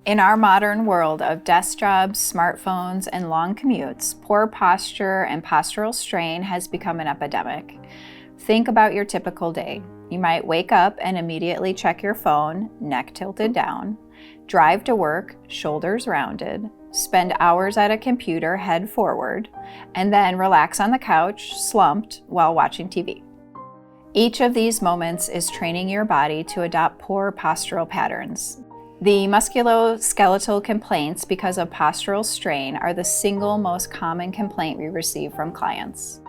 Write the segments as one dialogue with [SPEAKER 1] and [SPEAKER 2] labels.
[SPEAKER 1] In our modern world of desk jobs, smartphones, and long commutes, poor posture and postural strain has become an epidemic. Think about your typical day. You might wake up and immediately check your phone, neck tilted down, drive to work, shoulders rounded, spend hours at a computer, head forward, and then relax on the couch, slumped, while watching TV. Each of these moments is training your body to adopt poor postural patterns. The musculoskeletal complaints because of postural strain are the single most common complaint we receive from clients.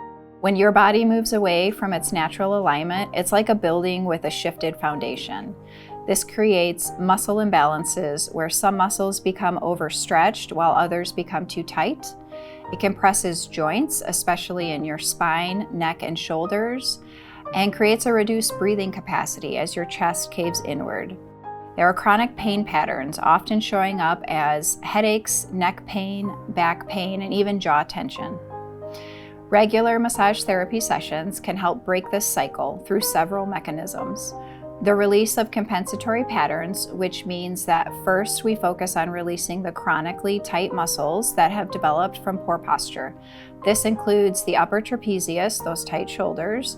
[SPEAKER 1] When your body moves away from its natural alignment, it's like a building with a shifted foundation. This creates muscle imbalances where some muscles become overstretched while others become too tight. It compresses joints, especially in your spine, neck, and shoulders, and creates a reduced breathing capacity as your chest caves inward. There are chronic pain patterns, often showing up as headaches, neck pain, back pain, and even jaw tension. Regular massage therapy sessions can help break this cycle through several mechanisms. The release of compensatory patterns, which means that first we focus on releasing the chronically tight muscles that have developed from poor posture. This includes the upper trapezius, those tight shoulders,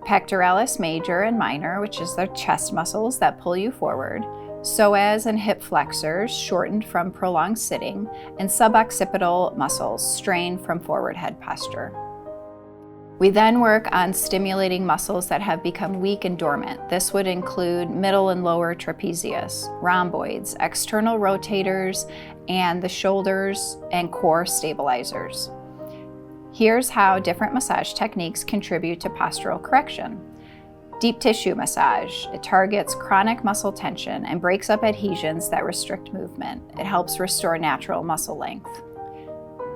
[SPEAKER 1] pectoralis major and minor, which is the chest muscles that pull you forward, psoas and hip flexors, shortened from prolonged sitting, and suboccipital muscles, strained from forward head posture. We then work on stimulating muscles that have become weak and dormant. This would include middle and lower trapezius, rhomboids, external rotators, and the shoulders and core stabilizers. Here's how different massage techniques contribute to postural correction. Deep tissue massage. It targets chronic muscle tension and breaks up adhesions that restrict movement. It helps restore natural muscle length.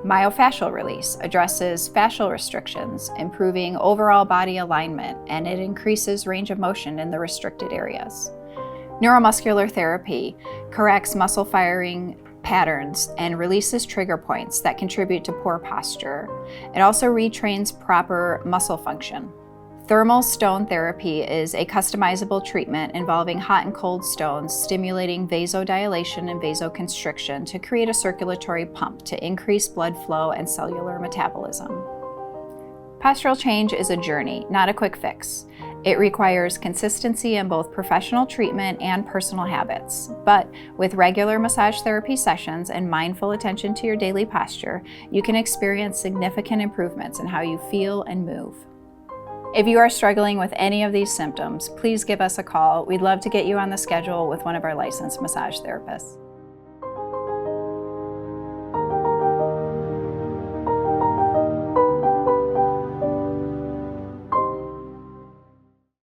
[SPEAKER 1] Myofascial Release addresses fascial restrictions, improving overall body alignment, and it increases range of motion in the restricted areas. Neuromuscular Therapy corrects muscle firing patterns and releases trigger points that contribute to poor posture. It also retrains proper muscle function. Thermal stone therapy is a customizable treatment involving hot and cold stones, stimulating vasodilation and vasoconstriction to create a circulatory pump to increase blood flow and cellular metabolism. Postural change is a journey, not a quick fix. It requires consistency in both professional treatment and personal habits. But with regular massage therapy sessions and mindful attention to your daily posture, you can experience significant improvements in how you feel and move. If you are struggling with any of these symptoms, please give us a call. We'd love to get you on the schedule with one of our licensed massage therapists.